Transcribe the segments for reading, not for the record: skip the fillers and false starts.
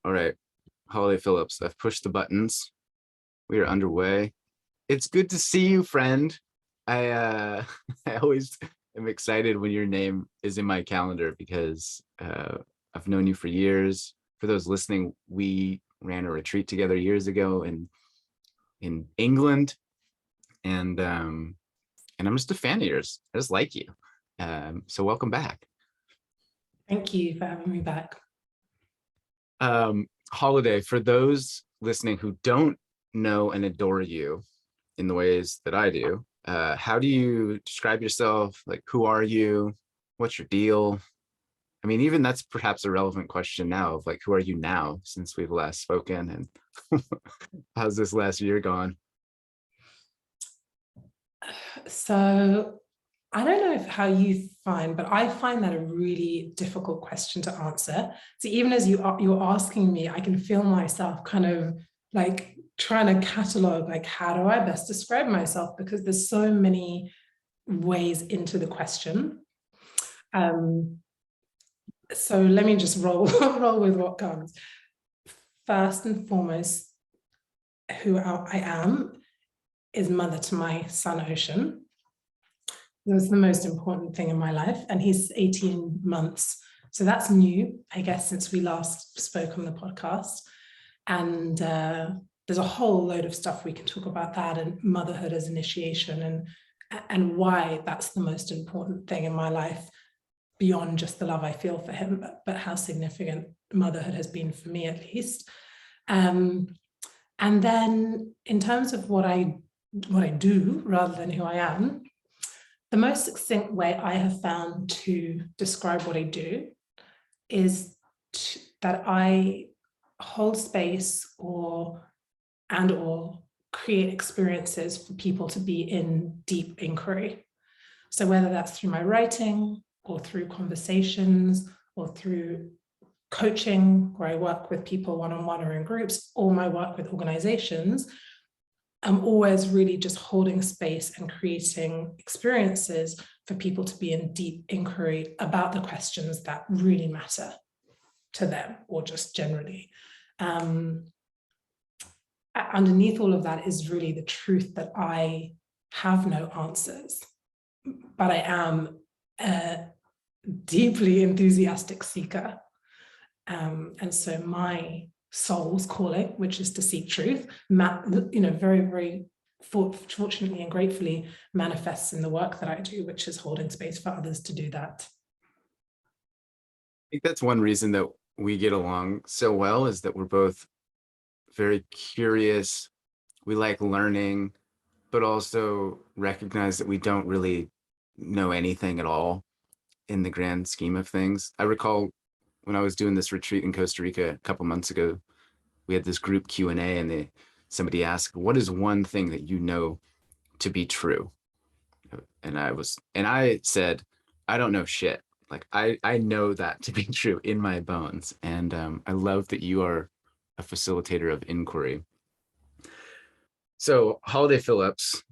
All right, Holiday Phillips, I've pushed the buttons. We are underway. It's good to see you, friend. I I always am excited when your name is in my calendar because I've known you for years. For those listening, we ran a retreat together years ago in England, and I'm just a fan of yours. I just like you. So welcome back. Thank you for having me back. Holiday, for those listening who don't know and adore you in the ways that I do, how do you describe yourself? Like, who are you? What's your deal? I mean, even that's perhaps a relevant question now of like, who are you now since we've last spoken, and how's this last year gone? So I don't know how you find, but I find that a really difficult question to answer. So even as you're asking me, I can feel myself kind of like trying to catalog, like, how do I best describe myself? Because there's so many ways into the question. So let me just roll with what comes. First and foremost, who I am is mother to my son, Ocean. That's the most important thing in my life. And he's 18 months. So that's new, I guess, since we last spoke on the podcast. And there's a whole load of stuff we can talk about that, and motherhood as initiation, and why that's the most important thing in my life, beyond just the love I feel for him, but how significant motherhood has been for me, at least. And then in terms of what I do rather than who I am, the most succinct way I have found to describe what I do is that I hold space or create experiences for people to be in deep inquiry. So whether that's through my writing or through conversations or through coaching, where I work with people one-on-one or in groups, or my work with organizations, I'm always really just holding space and creating experiences for people to be in deep inquiry about the questions that really matter to them, or just generally. Underneath all of that is really the truth that I have no answers, but I am a deeply enthusiastic seeker. And so my soul's calling, which is to seek truth, very, very fortunately and gratefully manifests in the work that I do, which is holding space for others to do that. I think that's one reason that we get along so well, is that we're both very curious. We like learning, but also recognize that we don't really know anything at all in the grand scheme of things. I recall when I was doing this retreat in Costa Rica a couple months ago, we had this group Q&A, and somebody asked, what is one thing that you know to be true? And I said, I don't know shit. Like, I know that to be true in my bones. And I love that you are a facilitator of inquiry. So Holiday Phillips,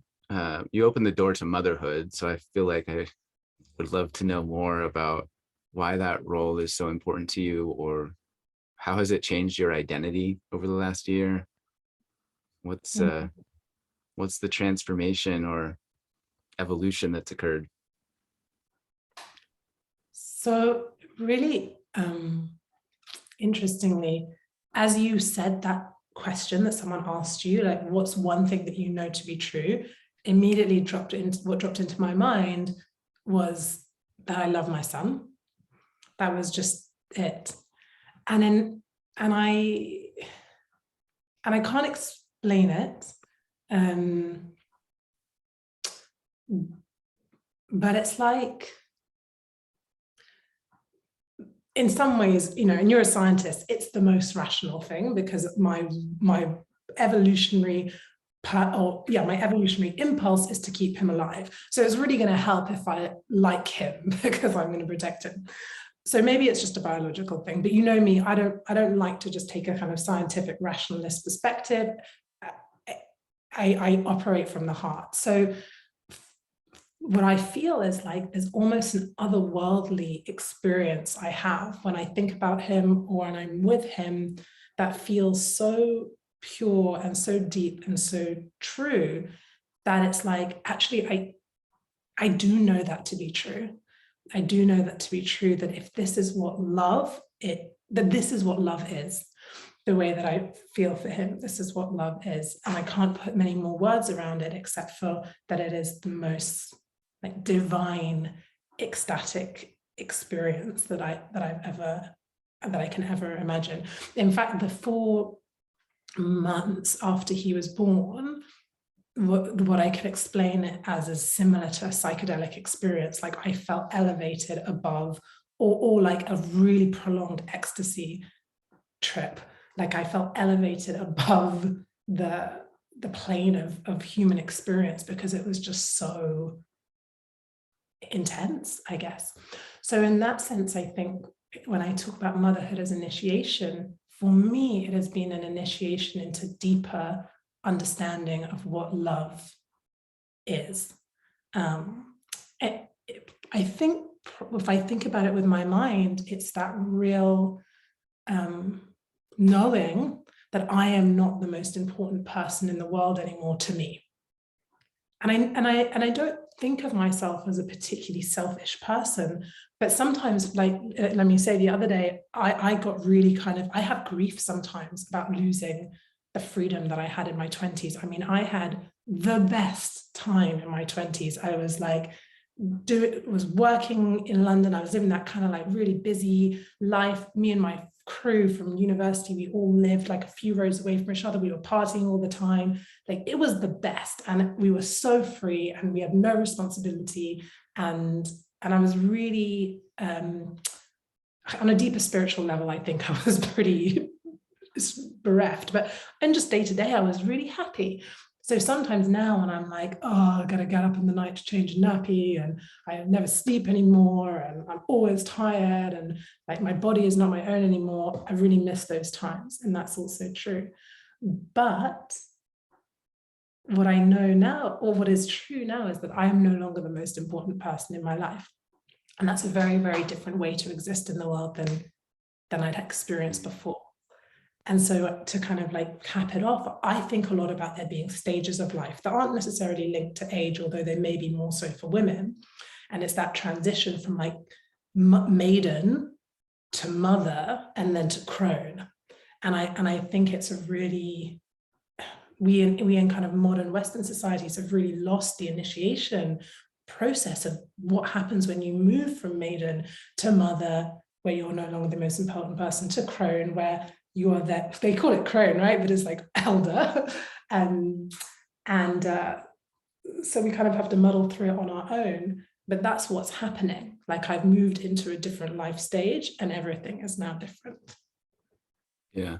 you opened the door to motherhood. So I feel like I would love to know more about why that role is so important to you, or how has it changed your identity over the last year? What's the transformation or evolution that's occurred? So really, interestingly, as you said that question that someone asked you, like, what's one thing that you know to be true, immediately what dropped into my mind was that I love my son. That was just it. And I can't explain it, but it's like, in some ways, and you're a scientist, it's the most rational thing, because my evolutionary impulse is to keep him alive. So it's really going to help if I like him, because I'm going to protect him. So maybe it's just a biological thing, but you know me, I don't like to just take a kind of scientific rationalist perspective. I operate from the heart. So what I feel is like there's almost an otherworldly experience I have when I think about him or when I'm with him, that feels so pure and so deep and so true that it's like, actually, I do know that to be true. I do know that to be true, that if this is what love, that this is what love is. The way that I feel for him, this is what love is. And I can't put many more words around it, except for that it is the most like divine, ecstatic experience that I can ever imagine. In fact, the 4 months after he was born, what I can explain it as is similar to a psychedelic experience. Like I felt elevated above, or like a really prolonged ecstasy trip. Like I felt elevated above the plane of human experience, because it was just so intense, I guess. So in that sense, I think when I talk about motherhood as initiation, for me, it has been an initiation into deeper understanding of what love is. I think if I think about it with my mind, it's that real knowing that I am not the most important person in the world anymore to me. And I don't think of myself as a particularly selfish person, but sometimes, like, let me say, the other day, I got really I have grief sometimes about losing the freedom that I had in my 20s. I mean, I had the best time in my 20s. I was like, was working in London. I was living that kind of like really busy life. Me and my crew from university, we all lived like a few roads away from each other. We were partying all the time. Like it was the best, and we were so free, and we had no responsibility. And I was really on a deeper spiritual level, I think I was pretty bereft, but and just day to day, I was really happy. So sometimes now when I'm like, oh, I gotta get up in the night to change a nappy, and I never sleep anymore, and I'm always tired, and like my body is not my own anymore, I really miss those times. And that's also true. But what I know now, or what is true now, is that I am no longer the most important person in my life. And that's a very, very different way to exist in the world than I'd experienced before. And so to kind of like cap it off, I think a lot about there being stages of life that aren't necessarily linked to age, although they may be more so for women. And it's that transition from like maiden to mother and then to crone. And I think it's a really, we in kind of modern Western societies have really lost the initiation process of what happens when you move from maiden to mother, where you're no longer the most important person, to crone, where you are there. They call it crone, right? But it's like elder. So we kind of have to muddle through it on our own. But that's what's happening. Like I've moved into a different life stage, and everything is now different. Yeah.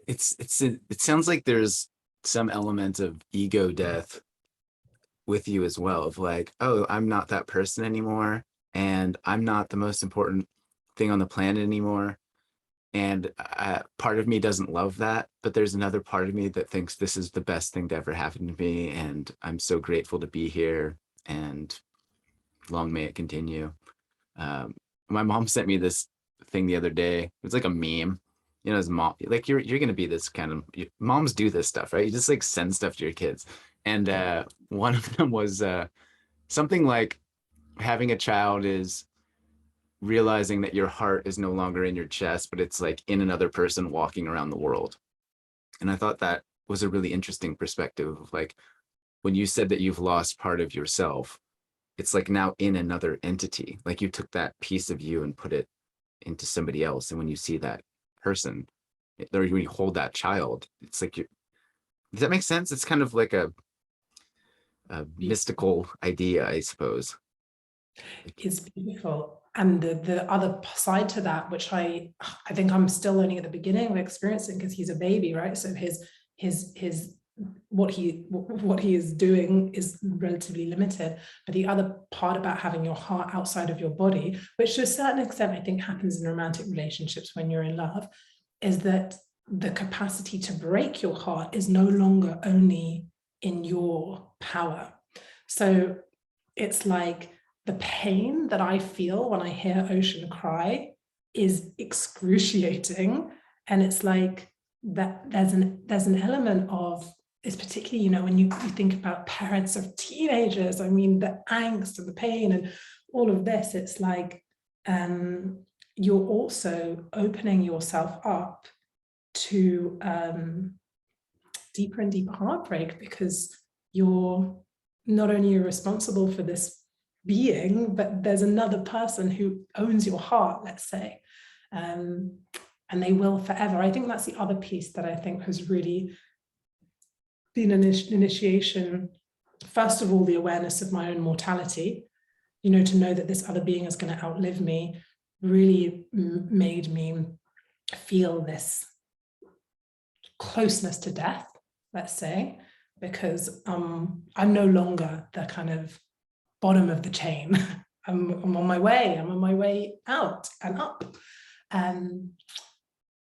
It sounds like there's some element of ego death with you as well, of like, oh, I'm not that person anymore, and I'm not the most important thing on the planet anymore. And part of me doesn't love that, but there's another part of me that thinks this is the best thing to ever happen to me, and I'm so grateful to be here, and long may it continue. My mom sent me this thing the other day. It's like a meme, you know, as mom, like you're gonna be this kind of, moms do this stuff, right? You just like send stuff to your kids, and one of them was something like, having a child is realizing that your heart is no longer in your chest, but it's like in another person walking around the world. And I thought that was a really interesting perspective of like, when you said that you've lost part of yourself, it's like now in another entity. Like you took that piece of you and put it into somebody else. And when you see that person, or when you hold that child, it's like, does that make sense? It's kind of like a mystical idea, I suppose. It's beautiful. And the other side to that, which I think I'm still only at the beginning of experiencing, because he's a baby, right? So his what he is doing is relatively limited. But the other part about having your heart outside of your body, which to a certain extent I think happens in romantic relationships when you're in love, is that the capacity to break your heart is no longer only in your power. So it's like, the pain that I feel when I hear Ocean cry is excruciating. And it's like that there's an element of, it's particularly, you know, when you think about parents of teenagers, I mean, the angst and the pain and all of this, it's like you're also opening yourself up to deeper and deeper heartbreak, because you're not only responsible for this being, but there's another person who owns your heart, let's say, and they will forever. I think that's the other piece that I think has really been an initiation. First of all, the awareness of my own mortality, you know, to know that this other being is going to outlive me, really made me feel this closeness to death, let's say, because I'm no longer the kind of bottom of the chain. I'm on my way. I'm on my way out and up.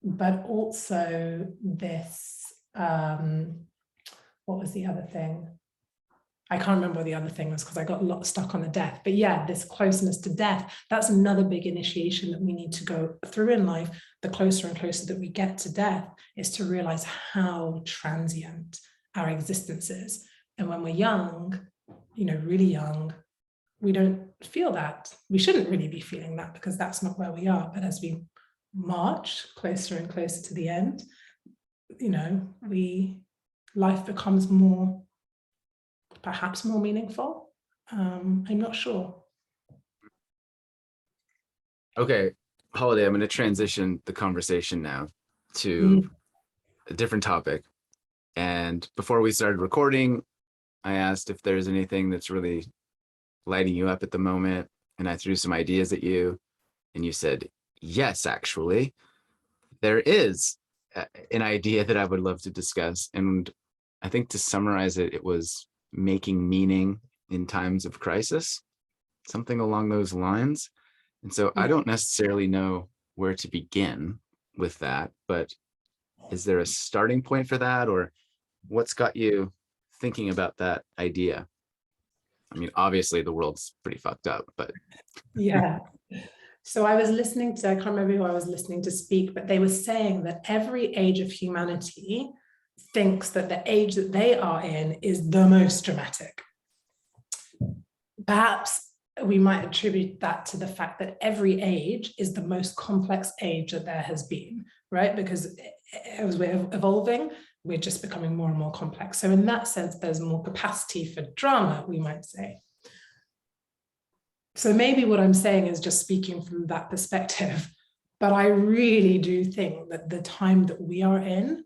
But also this, what was the other thing? I can't remember what the other thing was because I got a lot stuck on the death. But yeah, this closeness to death, that's another big initiation that we need to go through in life. The closer and closer that we get to death is to realize how transient our existence is. And when we're young, you know, really young, we don't feel that. We shouldn't really be feeling that because that's not where we are. But as we march closer and closer to the end, you know, life becomes perhaps more meaningful. I'm not sure. Okay, Holiday, I'm going to transition the conversation now to a different topic. And before we started recording, I asked if there's anything that's really lighting you up at the moment. And I threw some ideas at you. And you said, yes, actually, there is an idea that I would love to discuss. And I think to summarize it, it was making meaning in times of crisis, something along those lines. And so I don't necessarily know where to begin with that, but is there a starting point for that, or what's got you thinking about that idea? I mean, obviously the world's pretty fucked up, but. Yeah. So I was listening to, I can't remember who I was listening to speak, but they were saying that every age of humanity thinks that the age that they are in is the most dramatic. Perhaps we might attribute that to the fact that every age is the most complex age that there has been, right? Because as we're evolving, we're just becoming more and more complex. So in that sense, there's more capacity for drama, we might say. So maybe what I'm saying is just speaking from that perspective, but I really do think that the time that we are in,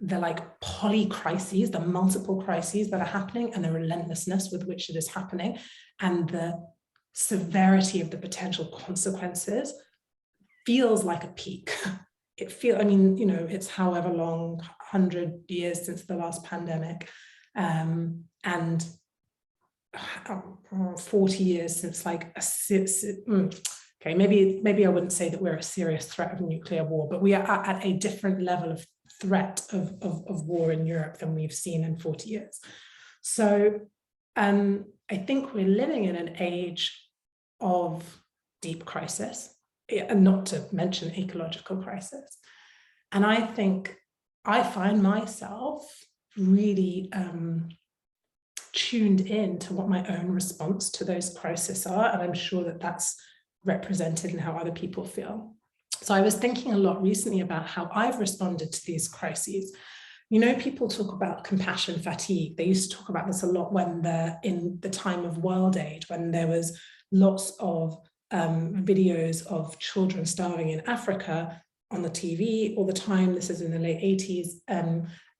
the like polycrises, the multiple crises that are happening and the relentlessness with which it is happening and the severity of the potential consequences feels like a peak. I mean, you know, it's however long, 100 years since the last pandemic, and 40 years since like okay, maybe I wouldn't say that we're a serious threat of nuclear war, but we are at a different level of threat of war in Europe than we've seen in 40 years. So I think we're living in an age of deep crisis, and not to mention ecological crisis. And I think I find myself really tuned in to what my own response to those crises are. And I'm sure that that's represented in how other people feel. So I was thinking a lot recently about how I've responded to these crises. You know, people talk about compassion fatigue. They used to talk about this a lot when in the time of World Aid, when there was lots of videos of children starving in Africa on the TV all the time. This is in the late 80s.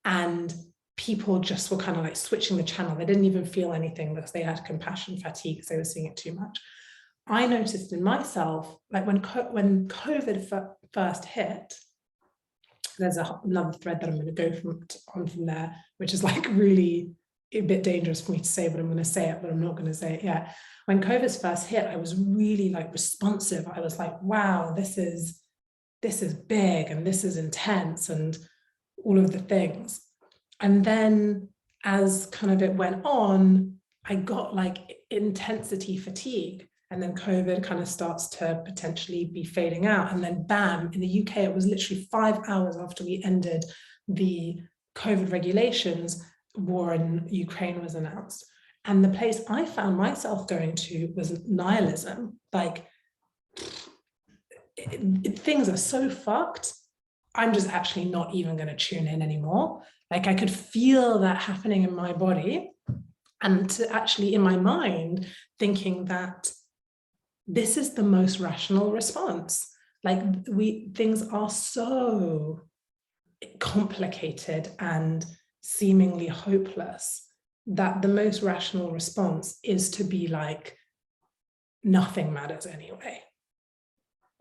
And people just were kind of like switching the channel. They didn't even feel anything because they had compassion fatigue because they were seeing it too much. I noticed in myself, like when COVID first hit, there's another thread that I'm going to go on from there, which is like really a bit dangerous for me to say, but I'm going to say it, but I'm not going to say it yet. When COVID first hit, I was really like responsive. I was like, wow, this is big and this is intense and all of the things. And then as kind of it went on, I got like intensity fatigue. And then COVID kind of starts to potentially be fading out. And then bam, in the UK, it was literally 5 hours after we ended the COVID regulations, war in Ukraine was announced. And the place I found myself going to was nihilism. Like, things are so fucked. I'm just actually not even going to tune in anymore. Like, I could feel that happening in my body, and to actually in my mind thinking that this is the most rational response. Like, things are so complicated and seemingly hopeless that the most rational response is to be like, nothing matters anyway.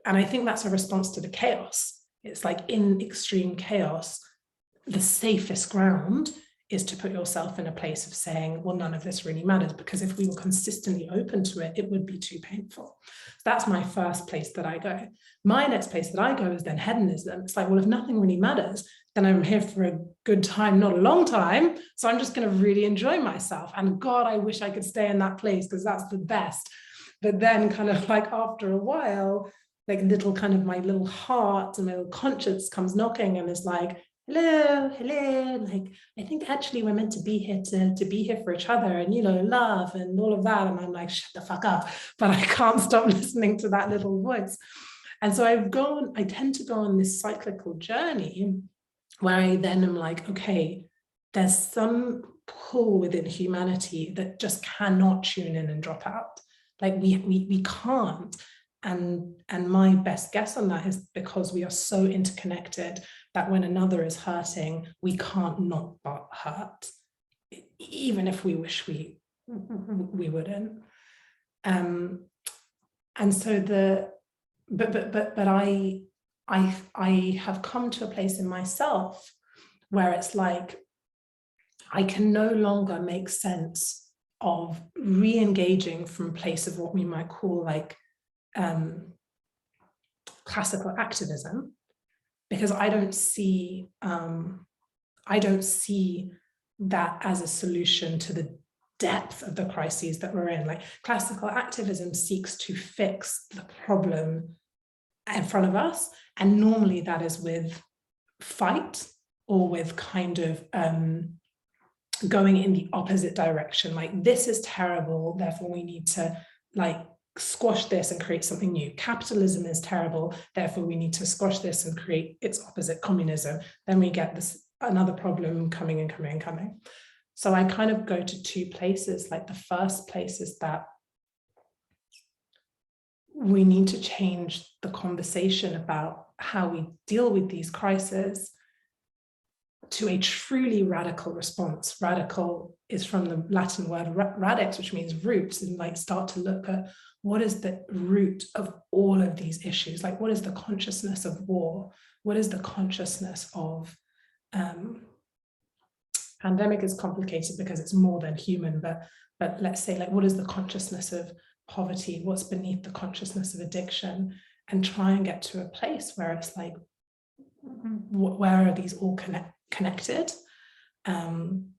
And I think that's a response to the chaos. It's like, in extreme chaos, the safest ground is to put yourself in a place of saying, well, none of this really matters, because if we were consistently open to it, it would be too painful. So that's my first place that I go. My next place that I go is then hedonism. It's like, well, if nothing really matters, then I'm here for a good time, not a long time. So I'm just going to really enjoy myself. And God, I wish I could stay in that place, because that's the best. But then kind of like after a while, like little kind of my little heart and my little conscience comes knocking and is like, hello, like, I think actually we're meant to be here to be here for each other and, love and all of that. And I'm like, shut the fuck up. But I can't stop listening to that little voice. And so I tend to go on this cyclical journey where I then am like, okay, there's some pull within humanity that just cannot tune in and drop out. Like, we can't. And my best guess on that is because we are so interconnected that when another is hurting, we can't not but hurt, even if we wish we wouldn't. And so but I have come to a place in myself where it's like, I can no longer make sense of re-engaging from a place of what we might call like classical activism, because I don't see that as a solution to the depth of the crises that we're in. Like, classical activism seeks to fix the problem in front of us, and normally that is with fight or with kind of going in the opposite direction. Like, this is terrible, therefore we need to like squash this and create something new. Capitalism is terrible, therefore we need to squash this and create its opposite, communism. Then we get this another problem coming and coming and coming. So I kind of go to two places. Like, the first place is that we need to change the conversation about how we deal with these crises to a truly radical response. Radical is from the Latin word radix, which means roots, and like start to look at what is the root of all of these issues. Like, what is the consciousness of war? What is the consciousness of pandemic is complicated because it's more than human, but let's say, like, what is the consciousness of poverty? What's beneath the consciousness of addiction? And try and get to a place where it's like, where are these all connected? And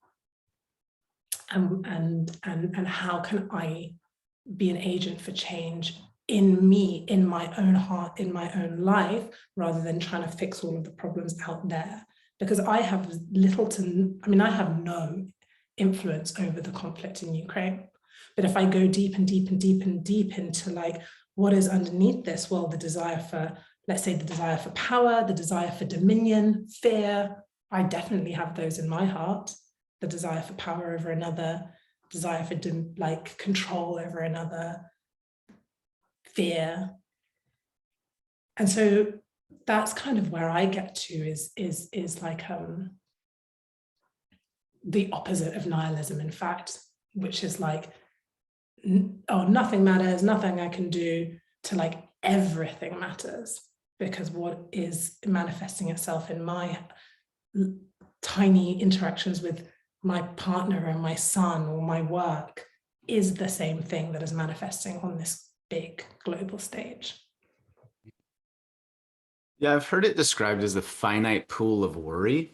how can I be an agent for change in me, in my own heart, in my own life, rather than trying to fix all of the problems out there? Because I have I have no influence over the conflict in Ukraine. But if I go deep and deep and deep and deep into like, what is underneath this? Well, the desire for, let's say, the desire for power, the desire for dominion, fear. I definitely have those in my heart. The desire for power over another, desire for like control over another, fear. And so that's kind of where I get to is like the opposite of nihilism, in fact, which is like, oh, nothing matters, nothing I can do, to like everything matters, because what is manifesting itself in my tiny interactions with my partner and my son or my work is the same thing that is manifesting on this big global stage. Yeah, I've heard it described as the finite pool of worry.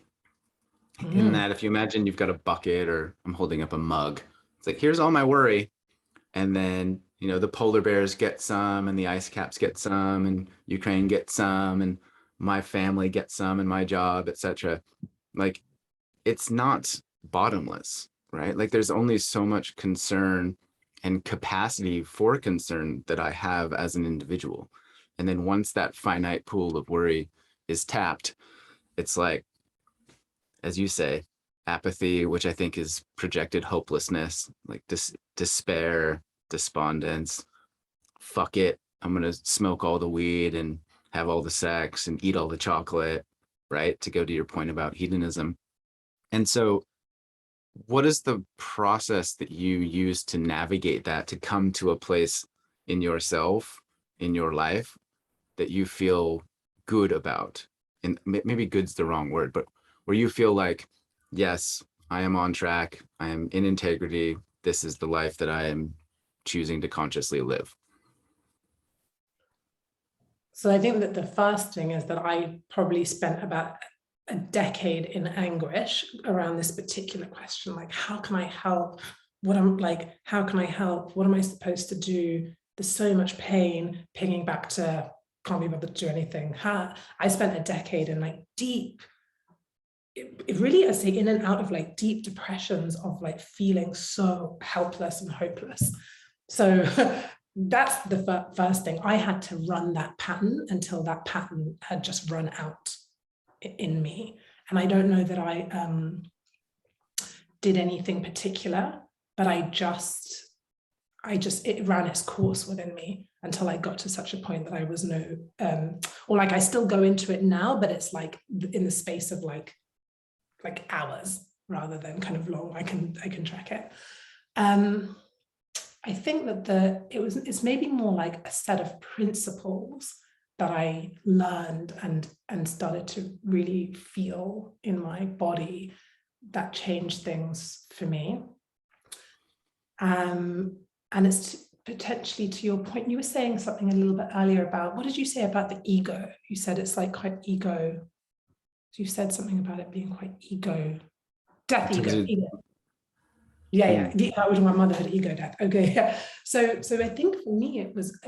In that, if you imagine you've got a bucket, or I'm holding up a mug, it's like, here's all my worry. And then you know, the polar bears get some and the ice caps get some and Ukraine gets some and my family gets some and my job, etc. Like, it's not bottomless, right? Like, there's only so much concern and capacity for concern that I have as an individual. And then once that finite pool of worry is tapped, it's like, as you say, apathy, which I think is projected hopelessness, like despair, despondence. Fuck it, I'm gonna smoke all the weed and have all the sex and eat all the chocolate, right? To go to your point about hedonism. And so, what is the process that you use to navigate that, to come to a place in yourself, in your life, that you feel good about? And maybe good's the wrong word, but where you feel like, yes, I am on track, I am in integrity, this is the life that I am choosing to consciously live. So I think that the first thing is that I probably spent about a decade in anguish around this particular question, like, how can I help? How can I help? What am I supposed to do? There's so much pain, pinging back to can't be bothered to do anything. I spent a decade in like deep, it really, I say, in and out of like deep depressions of like feeling so helpless and hopeless. So that's the first thing. I had to run that pattern until that pattern had just run out in me. And I don't know that I did anything particular, but it ran its course within me until I got to such a point that I was or like I still go into it now, but it's like in the space of like hours rather than kind of long. I can track it. I think that it's maybe more like a set of principles that I learned and started to really feel in my body that changed things for me. And it's potentially, to your point, you were saying something a little bit earlier about, what did you say about the ego? You said it's like quite ego. You said something about it being quite ego, death ego. Yeah. That was my motherhood ego death. Okay, yeah. So I think for me it was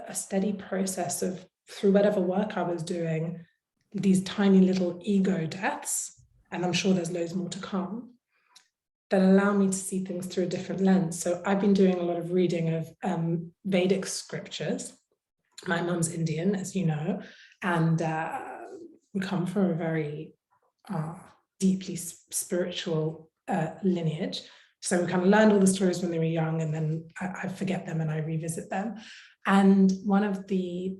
a steady process of, through whatever work I was doing, these tiny little ego deaths, and I'm sure there's loads more to come, that allow me to see things through a different lens. So I've been doing a lot of reading of Vedic scriptures. My mum's Indian, as you know, and we come from a very deeply spiritual lineage. So we kind of learned all the stories when they were young, and then I forget them and I revisit them. And one of the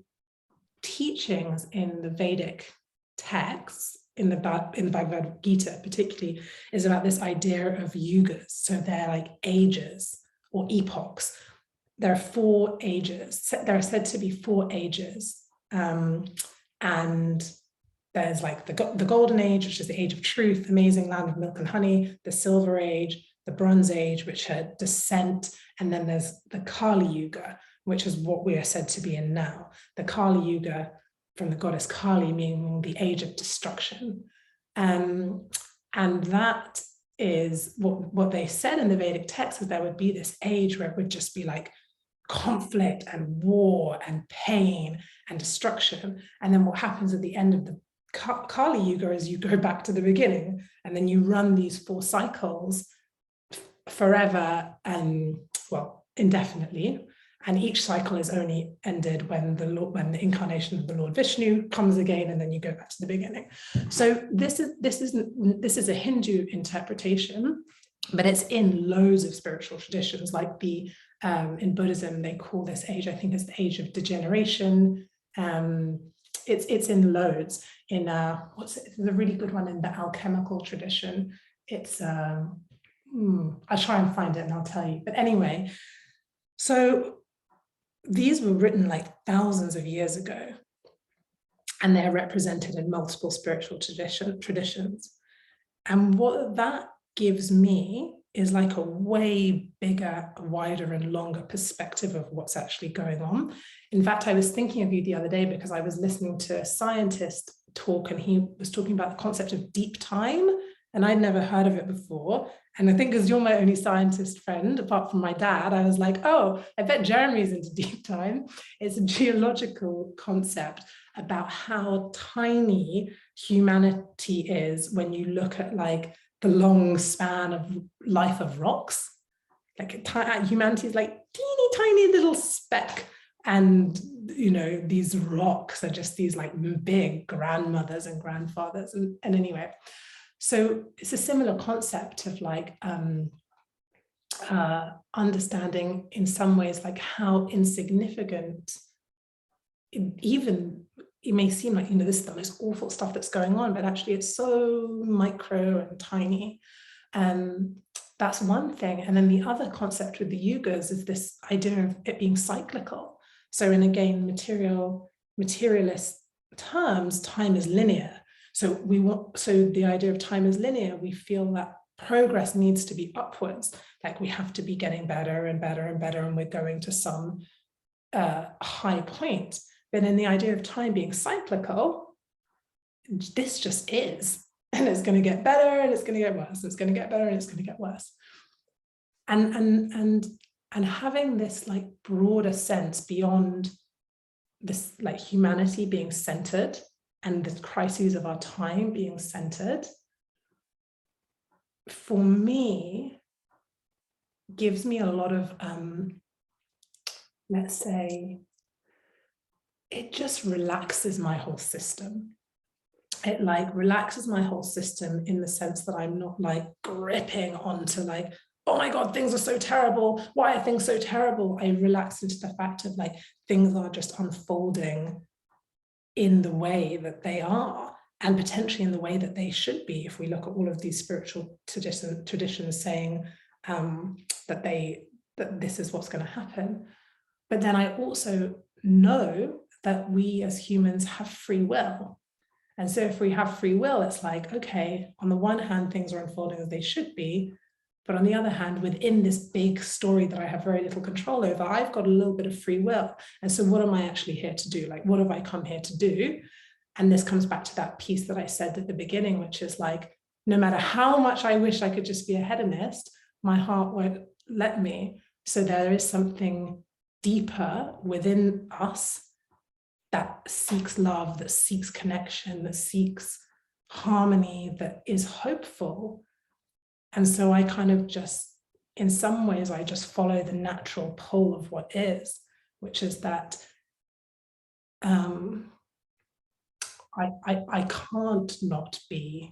teachings in the Vedic texts, in the Bhagavad Gita particularly, is about this idea of yugas. So they're like ages or epochs. There are 4 ages. There are said to be 4 ages. And there's like the golden age, which is the age of truth, amazing land of milk and honey, the silver age, the bronze age, which had descent, and then there's the Kali Yuga, which is what we are said to be in now. The Kali Yuga, from the goddess Kali, meaning the age of destruction. And that is what they said in the Vedic text, is there would be this age where it would just be like conflict and war and pain and destruction. And then what happens at the end of the Kali Yuga is you go back to the beginning, and then you run these 4 cycles forever and, well, indefinitely. And each cycle is only ended when the incarnation of the Lord Vishnu comes again, and then you go back to the beginning. So this is a Hindu interpretation, but it's in loads of spiritual traditions. Like in Buddhism, they call this age, I think, it's the age of degeneration. It's in loads. In there's a really good one in the alchemical tradition. It's I'll try and find it and I'll tell you. But anyway, so these were written like thousands of years ago, and they're represented in multiple spiritual traditions. And what that gives me is like a way bigger, wider, and longer perspective of what's actually going on. In fact, I was thinking of you the other day because I was listening to a scientist talk, and he was talking about the concept of deep time, and I'd never heard of it before. And I think because you're my only scientist friend, apart from my dad, I was like, oh, I bet Jeremy's into deep time. It's a geological concept about how tiny humanity is when you look at like the long span of life of rocks. Like humanity is like teeny tiny little speck. And, you know, these rocks are just these like big grandmothers and grandfathers. And anyway, so it's a similar concept of like understanding in some ways like how insignificant, even it may seem like, you know, this is the most awful stuff that's going on, but actually it's so micro and tiny. That's one thing. And then the other concept with the yugas is this idea of it being cyclical. So in, again, materialist terms, time is linear. So the idea of time is linear, we feel that progress needs to be upwards, like we have to be getting better and better and better, and we're going to some high point. But in the idea of time being cyclical, this just is, and it's going to get better and it's going to get worse, and it's going to get better and it's going to get worse. And having this like broader sense beyond this, like humanity being centered and the crises of our time being centered, for me, gives me a lot of, let's say, it just relaxes my whole system. It like relaxes my whole system in the sense that I'm not like gripping onto like, oh my God, things are so terrible. Why are things so terrible? I relax into the fact of like, things are just unfolding in the way that they are, and potentially in the way that they should be, if we look at all of these spiritual traditions saying that this is what's going to happen. But then I also know that we as humans have free will. And so if we have free will, it's like, okay, on the one hand, things are unfolding as they should be. But on the other hand, within this big story that I have very little control over, I've got a little bit of free will. And so what am I actually here to do? Like, what have I come here to do? And this comes back to that piece that I said at the beginning, which is like, no matter how much I wish I could just be a hedonist, my heart won't let me. So there is something deeper within us that seeks love, that seeks connection, that seeks harmony, that is hopeful. And so I kind of just, in some ways, I just follow the natural pull of what is, which is that I can't not be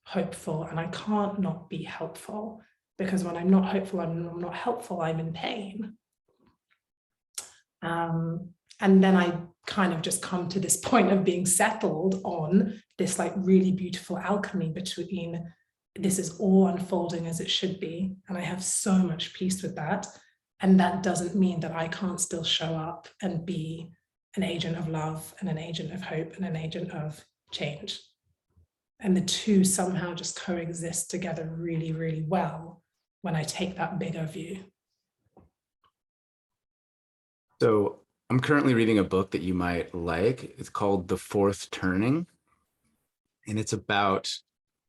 hopeful, and I can't not be helpful, because when I'm not hopeful, I'm not helpful, I'm in pain. And then I kind of just come to this point of being settled on this like really beautiful alchemy between this is all unfolding as it should be. And I have so much peace with that. And that doesn't mean that I can't still show up and be an agent of love and an agent of hope and an agent of change. And the two somehow just coexist together really, really well when I take that bigger view. So I'm currently reading a book that you might like. It's called The Fourth Turning. And it's about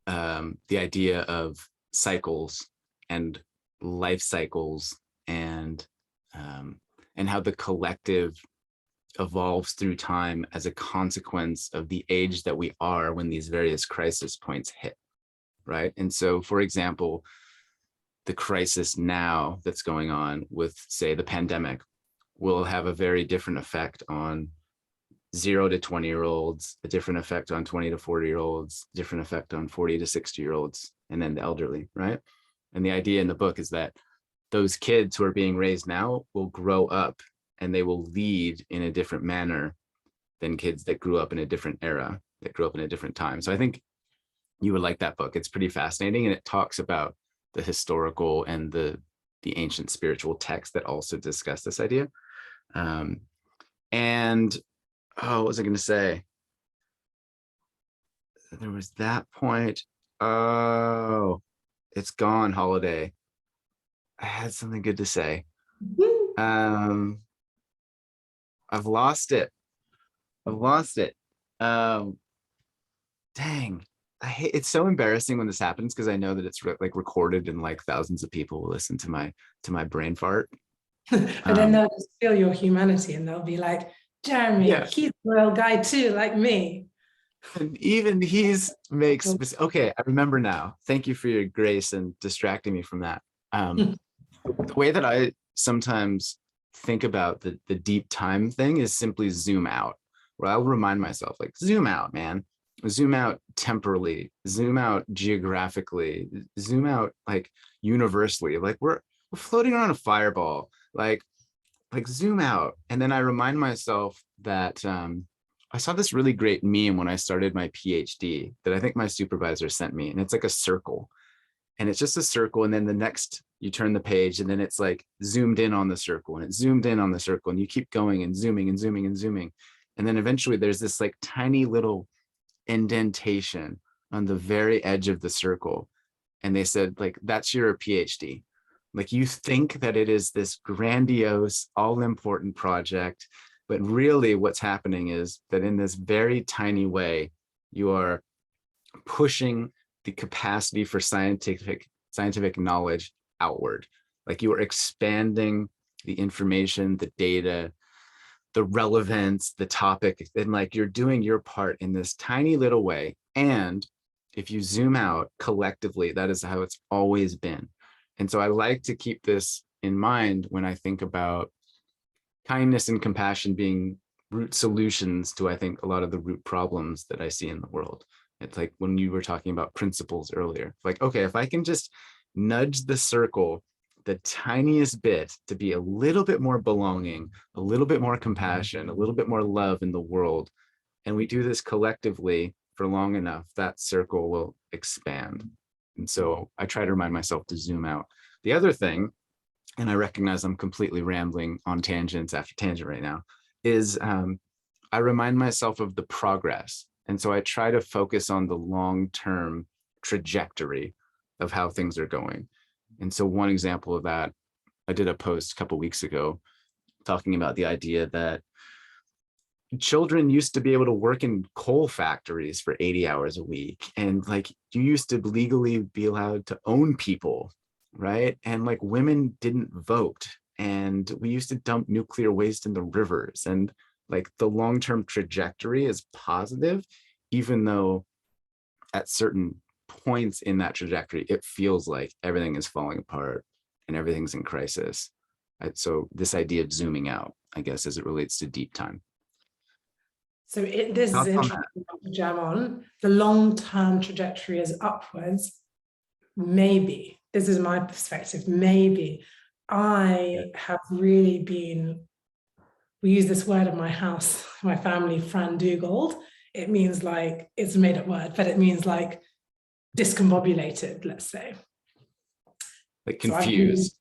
the idea of cycles and life cycles, and how the collective evolves through time as a consequence of the age that we are when these various crisis points hit, right? And so, for example, the crisis now that's going on with, say, the pandemic will have a very different effect on 0 to 20-year-olds, a different effect on 20 to 40-year-olds, different effect on 40 to 60-year-olds, and then the elderly, right? And the idea in the book is that those kids who are being raised now will grow up and they will lead in a different manner than kids that grew up in a different era, that grew up in a different time. So I think you would like that book. It's pretty fascinating, and it talks about the historical and the ancient spiritual texts that also discuss this idea. And what was I going to say? There was that point. Oh, it's gone, Holiday. I had something good to say. I've lost it. Dang. it's so embarrassing when this happens because I know that it's like recorded and like thousands of people will listen to my brain fart. But then Um, they'll just feel your humanity and they'll be like, Jeremy, yeah, he's a real guy too, like me. and even he's makes okay. I remember now. Thank you for your grace and distracting me from that. The way that I sometimes think about the deep time thing is simply zoom out, where I'll remind myself, like, zoom out, man. Zoom out temporally, zoom out geographically, zoom out like universally. Like we're floating around a fireball. Like zoom out. And then I remind myself that I saw this really great meme when I started my PhD that I think my supervisor sent me. And it's like a circle. And it's just a circle. And then the next, you turn the page and then it's like zoomed in on the circle and it's zoomed in on the circle. And you keep going and zooming and zooming and zooming. And then eventually there's this like tiny little indentation on the very edge of the circle. And they said, like, that's your PhD. Like, you think that it is this grandiose, all-important project, but really what's happening is that in this very tiny way, you are pushing the capacity for scientific knowledge outward. Like, you are expanding the information, the data, the relevance, the topic, and like you're doing your part in this tiny little way. And if you zoom out collectively, that is how it's always been. And so I like to keep this in mind when I think about kindness and compassion being root solutions to, I think, a lot of the root problems that I see in the world. It's like when you were talking about principles earlier, like, okay, if I can just nudge the circle the tiniest bit to be a little bit more belonging, a little bit more compassion, a little bit more love in the world, and we do this collectively for long enough, that circle will expand. And so I try to remind myself to zoom out. The other thing, and I recognize I'm completely rambling on tangents after tangent right now, is I remind myself of the progress. And so I try to focus on the long-term trajectory of how things are going. And so one example of that, I did a post a couple of weeks ago talking about the idea that children used to be able to work in coal factories for 80 hours a week. And like you used to legally be allowed to own people, right? And like women didn't vote. And we used to dump nuclear waste in the rivers. And like the long-term trajectory is positive, even though at certain points in that trajectory, it feels like everything is falling apart and everything's in crisis. So this idea of zooming out, I guess, as it relates to deep time. So this is Thoughts on interesting to jam on. The long-term trajectory is upwards. Maybe, this is my perspective, maybe. I have really been, we use this word in my house, my family, Fran-Dugald. It means like, it's a made up word, but it means like discombobulated, let's say. like confused?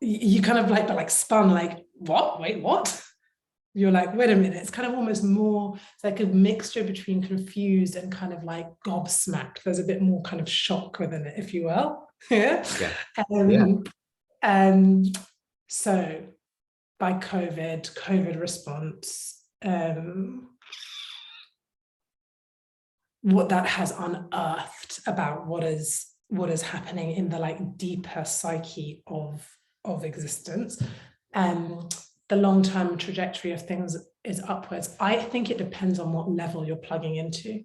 So you kind of like spun, like, what? Wait, what? You're like, wait a minute. It's kind of almost more, it's like a mixture between confused and kind of like gobsmacked. There's a bit more kind of shock within it, if you will. Yeah. Yeah. So by COVID response, what that has unearthed about what is happening in the like deeper psyche of existence. The long-term trajectory of things is upwards. I think it depends on what level you're plugging into.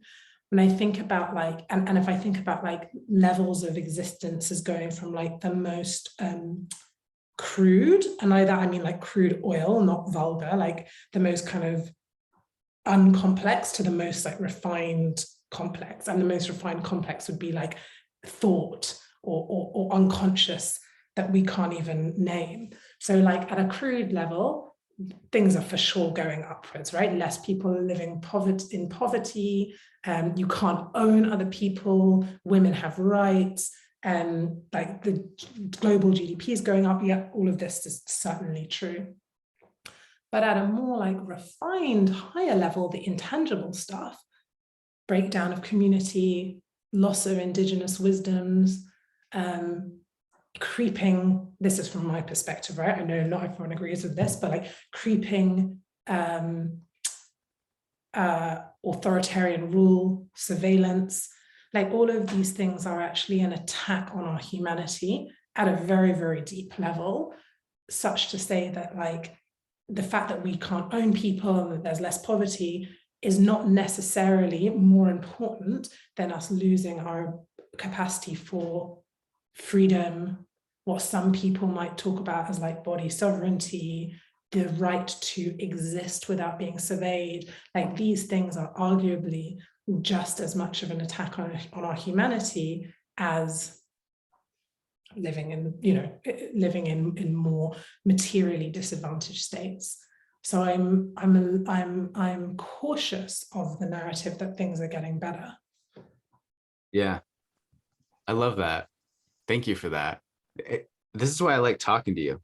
When I think about like, and if I think about like levels of existence as going from like the most crude, and by that I mean like crude oil, not vulgar, like the most kind of uncomplex to the most like refined complex. And the most refined complex would be like thought or unconscious that we can't even name. So like at a crude level, things are for sure going upwards, right? Less people living in poverty, you can't own other people, women have rights, and like the global GDP is going up. Yeah, all of this is certainly true. But at a more like refined, higher level, the intangible stuff, breakdown of community, loss of indigenous wisdoms, creeping, this is from my perspective, right? I know not everyone agrees with this, but like creeping authoritarian rule, surveillance, like all of these things are actually an attack on our humanity at a very, very deep level, such to say that like the fact that we can't own people and that there's less poverty is not necessarily more important than us losing our capacity for freedom, what some people might talk about as like body sovereignty, the right to exist without being surveyed. Like these things are arguably just as much of an attack on our humanity as living in more materially disadvantaged states. So I'm cautious of the narrative that things are getting better. Yeah, I love that. Thank you for that. This is why I like talking to you.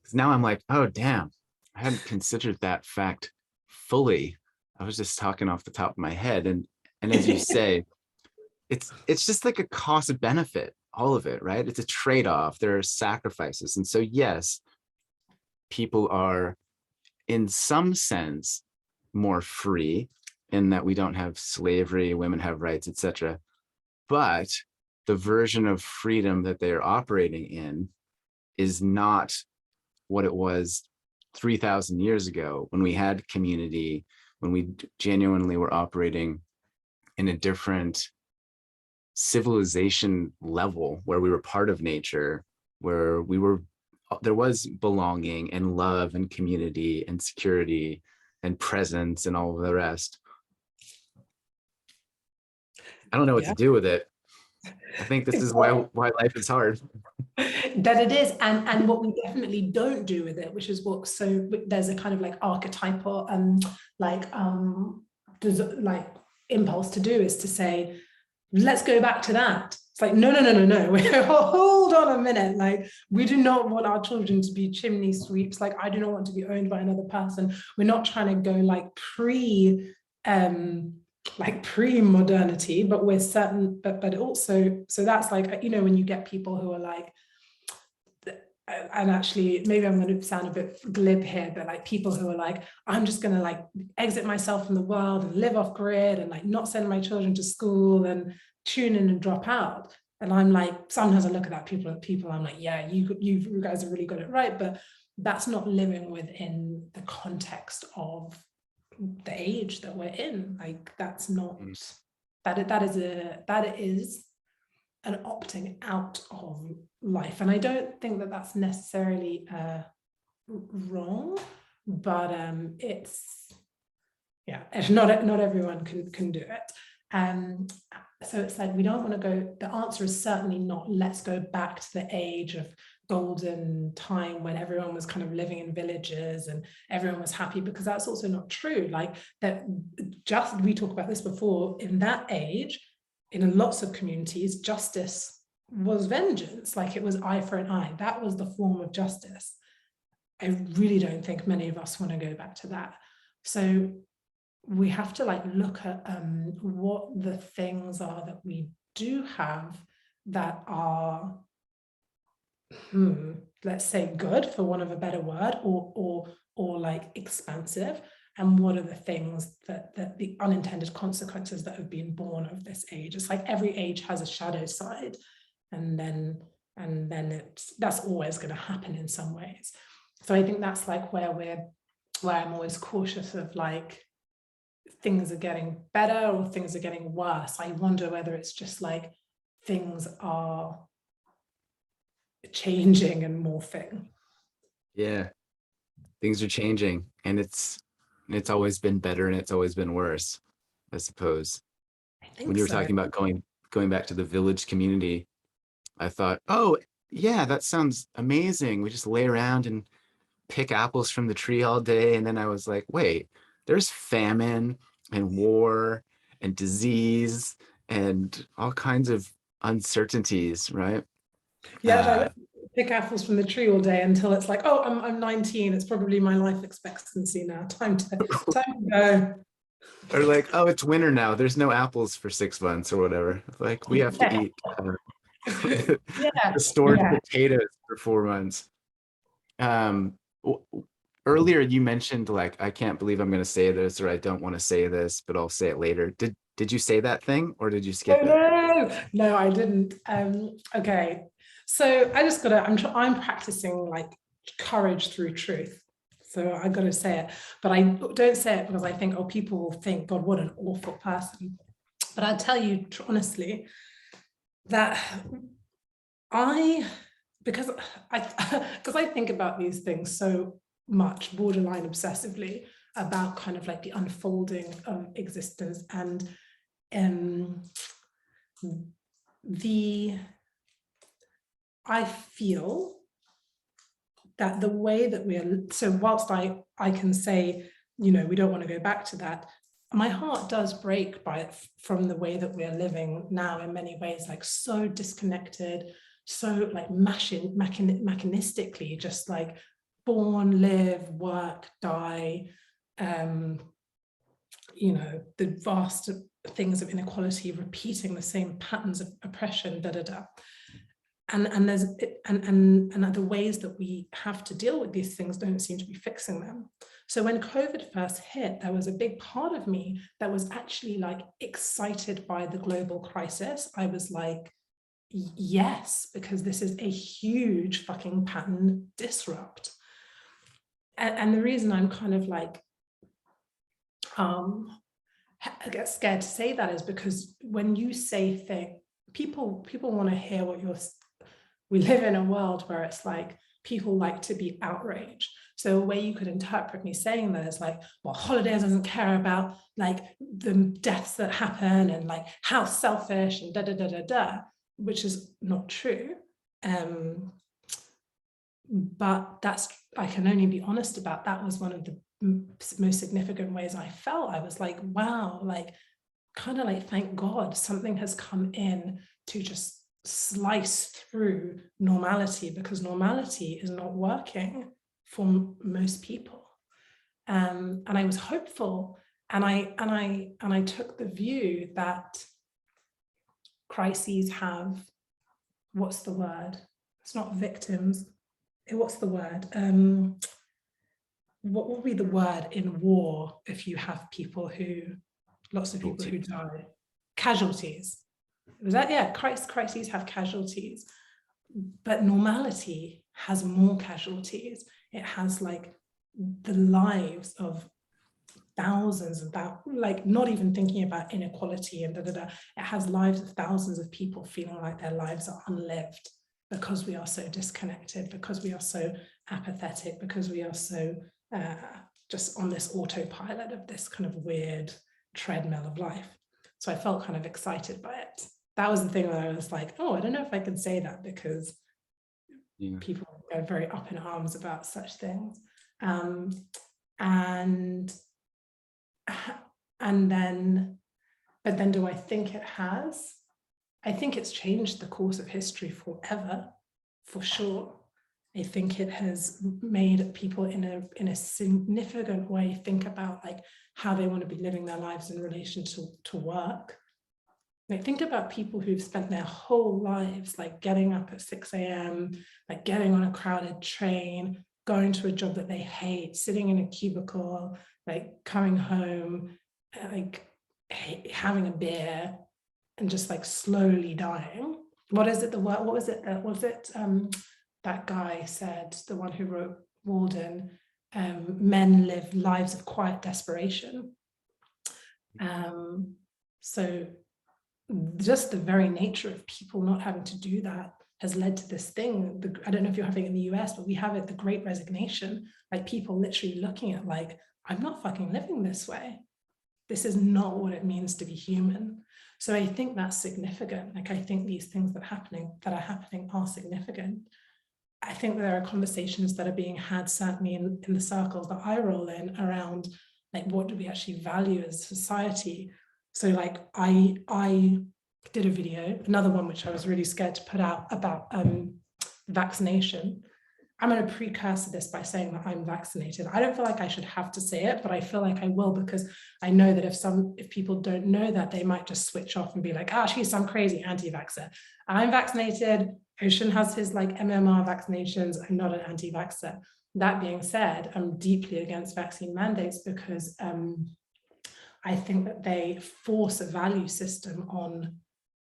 Because now I'm like, oh, damn, I hadn't considered that fact fully. I was just talking off the top of my head. And as you say, it's just like a cost benefit, all of it, right? It's a trade-off. There are sacrifices. And so, yes, people are in some sense more free in that we don't have slavery, women have rights, etc. But the version of freedom that they're operating in is not what it was 3,000 years ago when we had community, when we genuinely were operating in a different civilization level where we were part of nature, where there was belonging and love and community and security and presence and all of the rest. I don't know what to do with it. I think this is why life is hard. That it is, and what we definitely don't do with it, which is there's a kind of like archetypal like impulse to do, is to say, let's go back to that. It's like, no. Hold on a minute. Like, we do not want our children to be chimney sweeps. Like, I do not want to be owned by another person. We're not trying to go like pre-modernity, but we're certain, but also, so that's like, when you get people who are like, and actually maybe I'm going to sound a bit glib here, but like people who are like, I'm just going to like exit myself from the world and live off grid and like not send my children to school and tune in and drop out. And I'm like, sometimes I look at that people I'm like, yeah, you guys have really got it right, but that's not living within the context of the age that we're in. Like, that's not that is an opting out of life. And I don't think that that's necessarily wrong, but not everyone can do it. So it's like, we don't want to go, the answer is certainly not, let's go back to the age of golden time when everyone was kind of living in villages and everyone was happy, because that's also not true. Like, that, just, we talked about this before, in that age, in lots of communities, justice was vengeance. Like, it was eye for an eye. That was the form of justice. I really don't think many of us want to go back to that. So we have to like look at what the things are that we do have that are, let's say, good, for want of a better word, or like expansive, and what are the things that the unintended consequences that have been born of this age. It's like every age has a shadow side, and then that's always going to happen in some ways. So I think that's like where I'm always cautious of, like, things are getting better or things are getting worse. I wonder whether it's just like things are changing and morphing. Yeah, things are changing, and it's always been better and it's always been worse, I suppose. I think When you were so. talking about going back to the village community, I thought, oh yeah, that sounds amazing. We just lay around and pick apples from the tree all day. And then I was like, wait, there's famine and war and disease and all kinds of uncertainties, right? Yeah, pick apples from the tree all day until it's like, oh, I'm 19. It's probably my life expectancy now. Time to go. Or like, oh, it's winter now. There's no apples for 6 months or whatever. Like, we have to eat Yeah, stored yeah. potatoes for 4 months. earlier you mentioned like, I can't believe I'm going to say this, or I don't want to say this, but I'll say it later. Did you say that thing, or did you skip Oh, it? no, I didn't. Okay, so I just gotta. I'm practicing like courage through truth. So I got to say it, but I don't say it because I think, oh, people will think, God, what an awful person. But I'll tell you honestly that because I think about these things so much, borderline obsessively, about kind of like the unfolding of existence, and I feel that the way that we are, so whilst I can say, you know, we don't want to go back to that, my heart does break by it from the way that we are living now in many ways, like so disconnected, so like mechanistically, just like born, live, work, die, you know, the vast things of inequality, repeating the same patterns of oppression, and there's and the ways that we have to deal with these things don't seem to be fixing them. So when COVID first hit, there was a big part of me that was actually like excited by the global crisis. I was like, yes, because this is a huge fucking pattern disrupt. And the reason I'm kind of like I get scared to say that is because when you say things, people want to hear what you're. We live in a world where it's like people like to be outraged. So a way you could interpret me saying that is like, well, Holidays doesn't care about like the deaths that happen and like how selfish and which is not true. But that's, I can only be honest about, that was one of the most significant ways I felt. I was like, wow, like kind of like, thank God something has come in to just slice through normality, because normality is not working for most people. And I was hopeful, and I took the view that crises have, what's the word? It's not victims. What's the word? What would be the word in war if you have people who, lots of people who die? Casualties. Was that, yeah, crises have casualties, but normality has more casualties. It has like the lives of thousands of that, like not even thinking about inequality and it has lives of thousands of people feeling like their lives are unlived because we are so disconnected, because we are so apathetic, because we are so just on this autopilot of this kind of weird treadmill of life. So I felt kind of excited by it. That was the thing that I was like, oh, I don't know if I can say that, because people are very up in arms about such things. And then, but then do I think it has? I think it's changed the course of history forever, for sure. I think it has made people in a significant way think about like how they want to be living their lives in relation to work. Like think about people who've spent their whole lives like getting up at 6 a.m., like getting on a crowded train, going to a job that they hate, sitting in a cubicle, like coming home, like having a beer and just like slowly dying. What is it? What was it? That guy said, the one who wrote Walden, men live lives of quiet desperation. So just the very nature of people not having to do that has led to this thing. I don't know if you're having it in the US, but we have it, the Great Resignation, like people literally looking at like, I'm not fucking living this way. This is not what it means to be human. So I think that's significant. Like, I think these things that are happening are significant. I think there are conversations that are being had, certainly in the circles that I roll in, around like, what do we actually value as society? So like, I did a video, another one which I was really scared to put out, about vaccination. I'm going to precursor this by saying that I'm vaccinated. I don't feel like I should have to say it, but I feel like I will, because I know that if people don't know that, they might just switch off and be like, ah, she's some crazy anti-vaxxer. I'm vaccinated. Ocean has his like MMR vaccinations. I'm not an anti-vaxxer. That being said, I'm deeply against vaccine mandates because I think that they force a value system on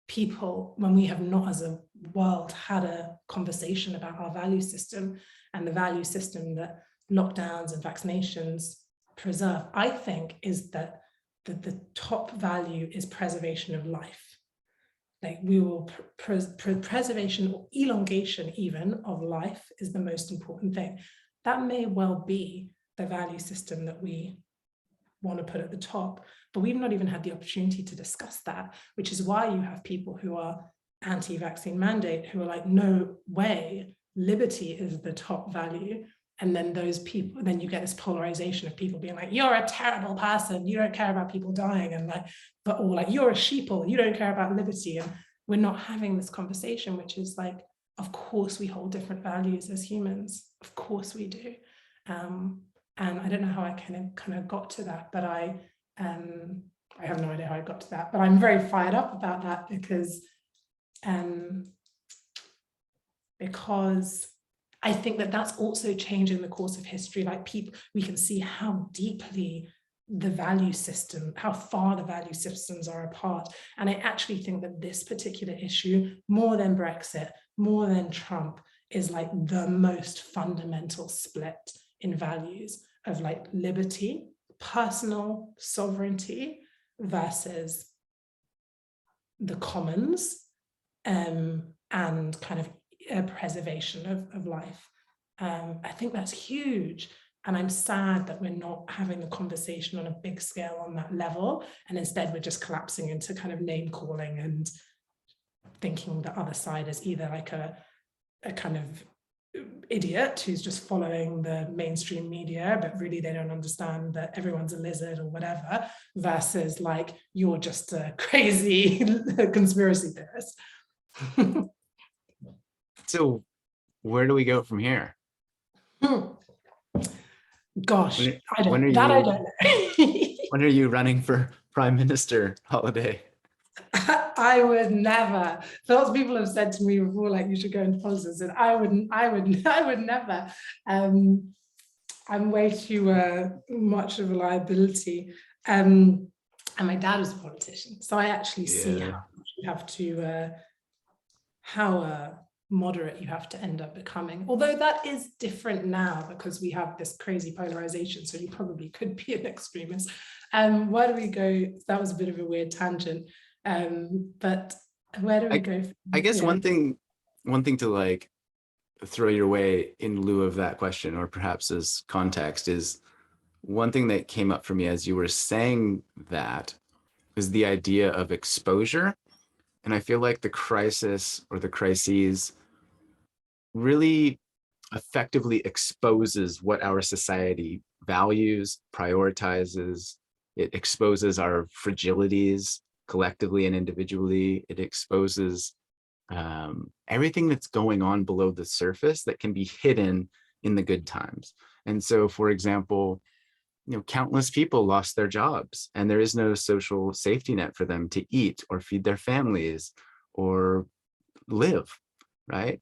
people when we have not as a world had a conversation about our value system and the value system that lockdowns and vaccinations preserve. I think is that the top value is preservation of life. Like we will preservation or elongation even of life is the most important thing. That may well be the value system that we want to put at the top, but we've not even had the opportunity to discuss that, which is why you have people who are anti-vaccine mandate who are like, no way, liberty is the top value. And then those people, then you get this polarization of people being like, you're a terrible person, you don't care about people dying, and like, but or like, you're a sheeple, you don't care about liberty. And we're not having this conversation, which is like, of course we hold different values as humans, of course we do. And I don't know how I kind of got to that, but I have no idea how I got to that, but I'm very fired up about that because I think that that's also changing the course of history. Like people, we can see how deeply the value system, how far the value systems are apart. And I actually think that this particular issue, more than Brexit, more than Trump, is like the most fundamental split in values of like liberty, personal sovereignty versus the commons, and kind of preservation of life. I think that's huge. And I'm sad that we're not having the conversation on a big scale on that level. And instead we're just collapsing into kind of name calling and thinking the other side is either like a kind of idiot who's just following the mainstream media, but really they don't understand that everyone's a lizard or whatever, versus like, you're just a crazy conspiracy theorist. So where do we go from here? Gosh, I when don't know. when are you running for prime minister, Holiday? I would never. Those people have said to me before, like, you should go into politics, and I would never. I'm way too much of a liability. And my dad was a politician, so I actually see how you have to, how moderate you have to end up becoming. Although that is different now because we have this crazy polarization, so you probably could be an extremist. Where do we go? That was a bit of a weird tangent. But where do we go from I guess here? one thing to like throw your way in lieu of that question, or perhaps as context, is one thing that came up for me as you were saying that was the idea of exposure. And I feel like the crisis or the crises really effectively exposes what our society values, prioritizes. It exposes our fragilities collectively and individually. It exposes everything that's going on below the surface that can be hidden in the good times. And so, for example, countless people lost their jobs and there is no social safety net for them to eat or feed their families or live, right?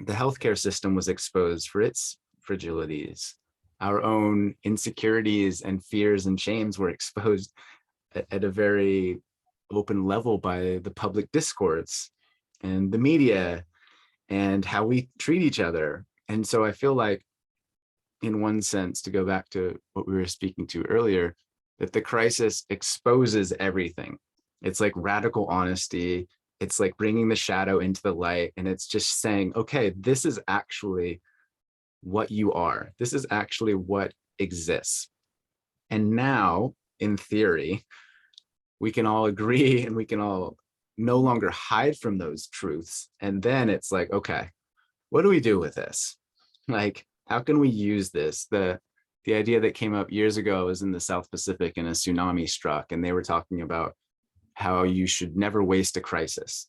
The healthcare system was exposed for its fragilities. Our own insecurities and fears and shames were exposed at a very open level by the public discourse and the media and how we treat each other. And so I feel like, in one sense, to go back to what we were speaking to earlier, that the crisis exposes everything. It's like radical honesty. It's like bringing the shadow into the light. And it's just saying, okay, this is actually what you are. This is actually what exists. And now, in theory, we can all agree and we can all no longer hide from those truths. And then it's like, okay, what do we do with this? Like, how can we use this? The idea that came up years ago was in the South Pacific and a tsunami struck, and they were talking about how you should never waste a crisis,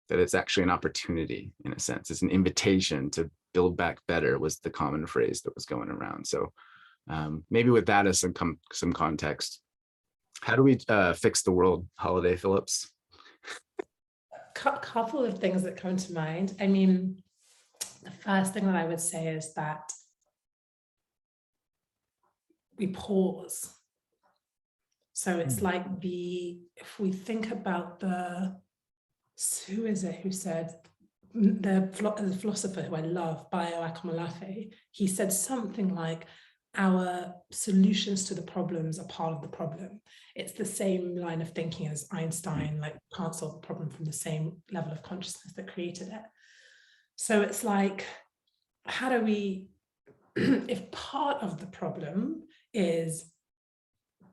that it's actually an opportunity in a sense. It's an invitation to build back better was the common phrase that was going around. So maybe with that as some context, how do we fix the world, Holiday Phillips? Couple of things that come to mind. I mean, the first thing that I would say is that we pause. So it's like if we think about who is it who said, the philosopher who I love, Bayo Akomolafe, he said something like, our solutions to the problems are part of the problem. It's the same line of thinking as Einstein, like can't solve the problem from the same level of consciousness that created it. So it's like, how do we, if part of the problem is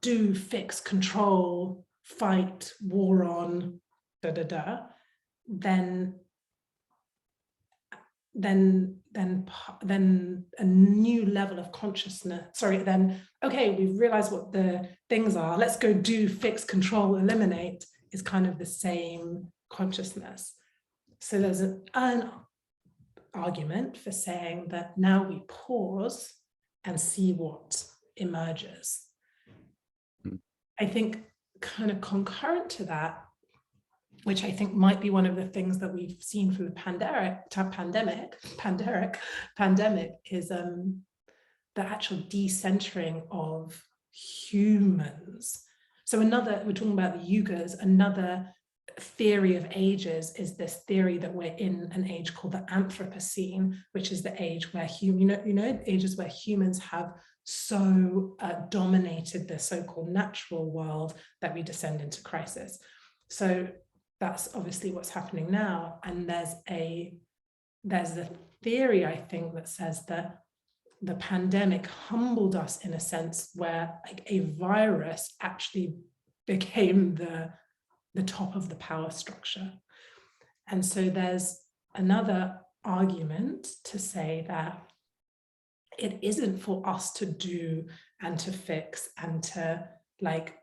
do, fix, control, fight, war on, then a new level of consciousness, okay, we've realized what the things are, let's go do, fix, control, eliminate, is kind of the same consciousness. So there's an argument for saying that now we pause and see what emerges. I think kind of concurrent to that, which I think might be one of the things that we've seen from the pandemic is the actual decentering of humans. So we're talking about the yugas, another theory of ages is this theory that we're in an age called the Anthropocene, which is the age where ages where humans have so dominated the so-called natural world that we descend into crisis. So that's obviously what's happening now. And there's a theory, I think, that says that the pandemic humbled us in a sense where like a virus actually became the top of the power structure. And so there's another argument to say that it isn't for us to do and to fix and to like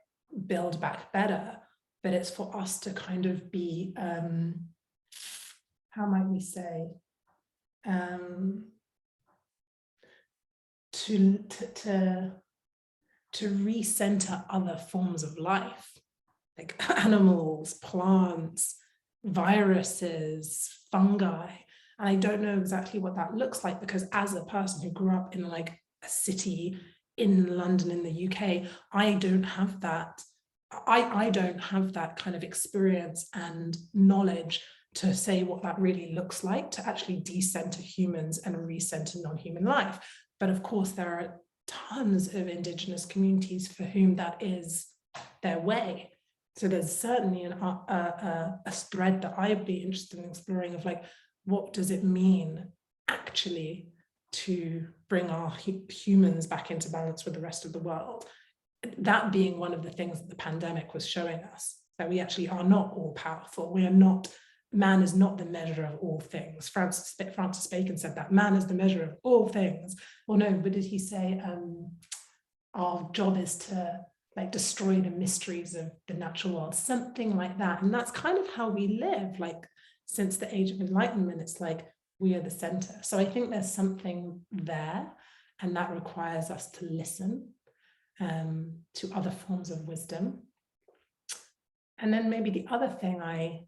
build back better, but it's for us to kind of be, how might we say, to recenter other forms of life, like animals, plants, viruses, fungi. And I don't know exactly what that looks like, because as a person who grew up in like a city in London in the UK, I don't have that. I don't have that kind of experience and knowledge to say what that really looks like, to actually decenter humans and recenter non-human life. But of course, there are tons of Indigenous communities for whom that is their way. So there's certainly a thread that I'd be interested in exploring of like, what does it mean actually to bring our humans back into balance with the rest of the world? That being one of the things that the pandemic was showing us, that we actually are not all powerful. We are not, man is not the measure of all things. Francis Bacon said that man is the measure of all things. Or no, but did he say our job is to like destroy the mysteries of the natural world, something like that? And that's kind of how we live, like since the age of enlightenment. It's like we are the center. So I think there's something there, and that requires us to listen to other forms of wisdom. And then maybe the other thing I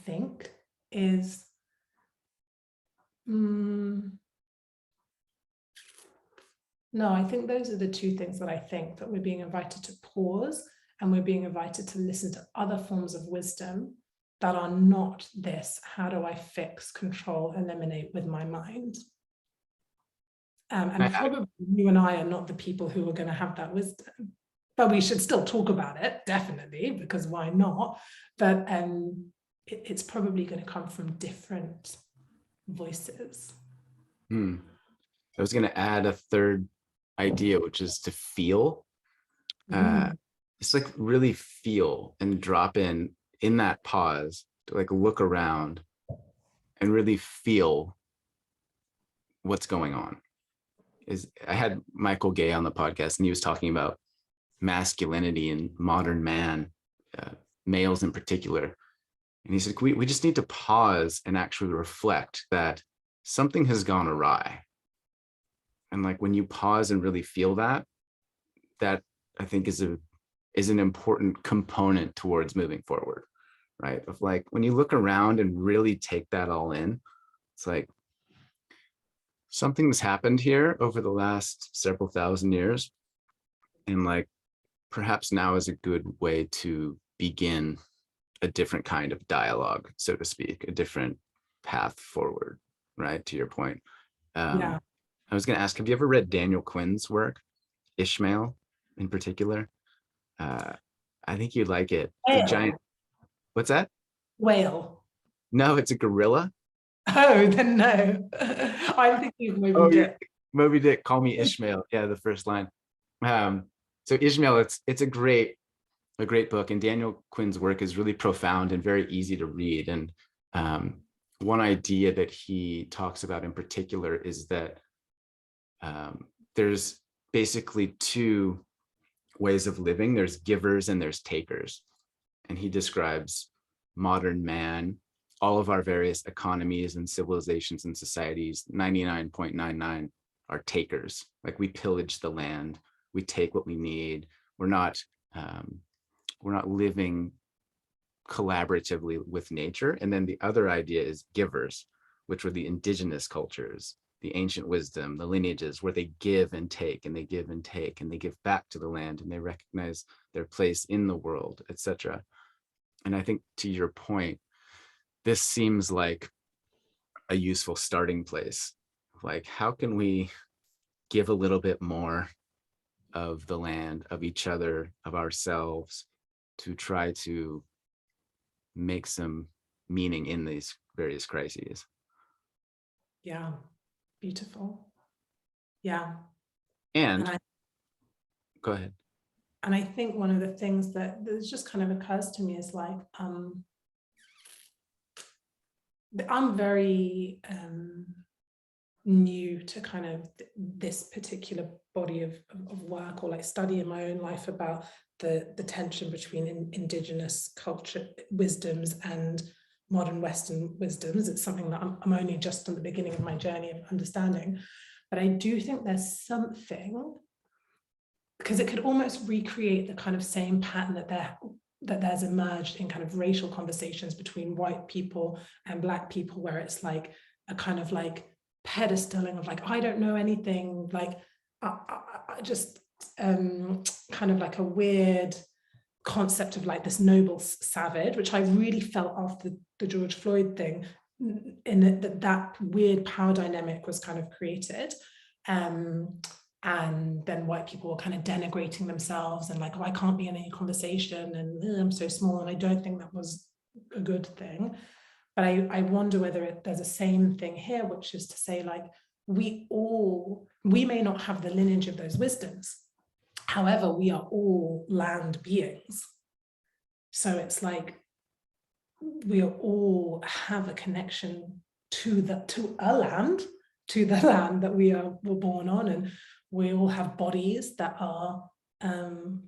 think is no, I think those are the two things that I think, that we're being invited to pause and we're being invited to listen to other forms of wisdom that are not this, how do I fix, control, eliminate with my mind? And probably you and I are not the people who are going to have that wisdom, but we should still talk about it, definitely, because why not? But it's probably going to come from different voices. I was going to add a third idea, which is to feel. It's like really feel and drop in that pause, to like look around and really feel what's going on. I had Michael Gay on the podcast, and he was talking about masculinity and modern man, males in particular. And he said, we just need to pause and actually reflect that something has gone awry. And like when you pause and really feel that I think is an important component towards moving forward, right? Of like, when you look around and really take that all in, it's like, something's happened here over the last several thousand years And like, perhaps now is a good way to begin a different kind of dialogue, so to speak, a different path forward, right? To your point. Yeah. I was going to ask, have you ever read Daniel Quinn's work, Ishmael in particular? Uh, I think you'd like it. It's a giant, Whale. what's that? Whale. No, it's a gorilla. Oh, then no. I'm thinking of Moby Oh, Dick. Moby Dick, call me Ishmael. Yeah, the first line. Um, so Ishmael, it's a great book, and Daniel Quinn's work is really profound and very easy to read. And one idea that he talks about in particular is that there's basically two ways of living. There's givers and there's takers. And he describes modern man, all of our various economies and civilizations and societies, 99.99 are takers. Like, we pillage the land, we take what we need. We're not living collaboratively with nature. And then the other idea is givers, which were the indigenous cultures, the ancient wisdom, the lineages, where they give and take, and they give and take, and they give back to the land, and they recognize their place in the world, etc. And I think, to your point, this seems like a useful starting place. Like, how can we give a little bit more of the land, of each other, of ourselves, to try to make some meaning in these various crises? Yeah. Beautiful. Yeah. And And I go ahead. and I think one of the things that just kind of occurs to me is like, I'm very new to kind of this particular body of work, or like study in my own life about the tension between indigenous culture wisdoms and modern Western wisdoms. It's something that I'm only just on the beginning of my journey of understanding, but I do think there's something, because it could almost recreate the kind of same pattern that there's emerged in kind of racial conversations between white people and Black people, where it's like a kind of like pedestaling of like, I don't know anything, like I just kind of like a weird concept of like this noble savage, which I really felt after the George Floyd thing, in that weird power dynamic was kind of created. And then white people were kind of denigrating themselves and like, oh, I can't be in any conversation, and I'm so small. And I don't think that was a good thing. But I wonder whether there's a same thing here, which is to say, like, we may not have the lineage of those wisdoms. However, we are all land beings. So it's like we all have a connection to a land, to the land that were born on, and we all have bodies that are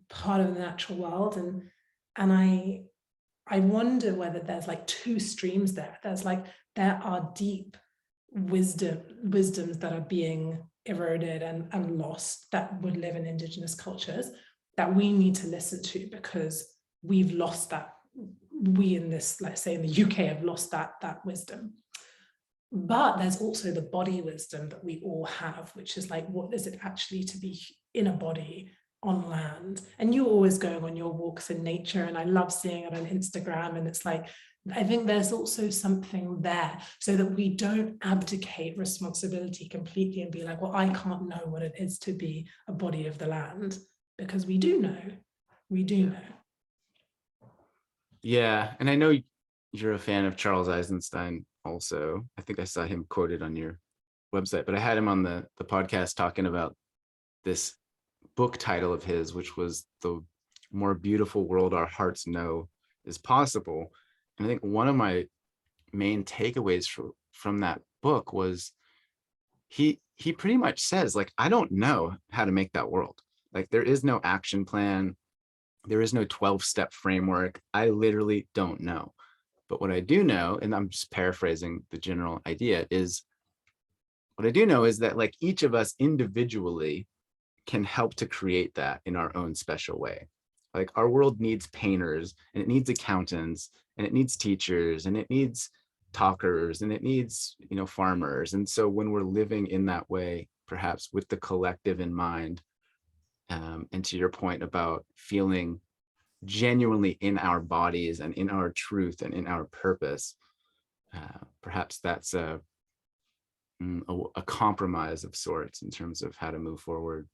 part of the natural world. And I wonder whether there's like two streams there. There's like, there are deep wisdoms that are being eroded and lost, that would live in indigenous cultures, that we need to listen to, because we've lost that. We in this, let's say in the UK, have lost that wisdom. But there's also the body wisdom that we all have, which is like, what is it actually to be in a body on land? And you're always going on your walks in nature, and I love seeing it on Instagram. And it's like, I think there's also something there, so that we don't abdicate responsibility completely and be like, well, I can't know what it is to be a body of the land, because we do know. Yeah, and I know you're a fan of Charles Eisenstein also. I think I saw him quoted on your website, but I had him on the podcast talking about this book title of his, which was The More Beautiful World Our Hearts Know Is Possible. And I think one of my main takeaways from that book was he pretty much says, like, I don't know how to make that world. Like, there is no action plan. There is no 12-step framework. I literally don't know. But what I do know, and I'm just paraphrasing the general idea, is what I do know is that, like, each of us individually can help to create that in our own special way. Like, our world needs painters, and it needs accountants, and it needs teachers, and it needs talkers, and it needs, farmers. And so when we're living in that way, perhaps with the collective in mind, And to your point about feeling genuinely in our bodies and in our truth and in our purpose, perhaps that's a compromise of sorts in terms of how to move forward.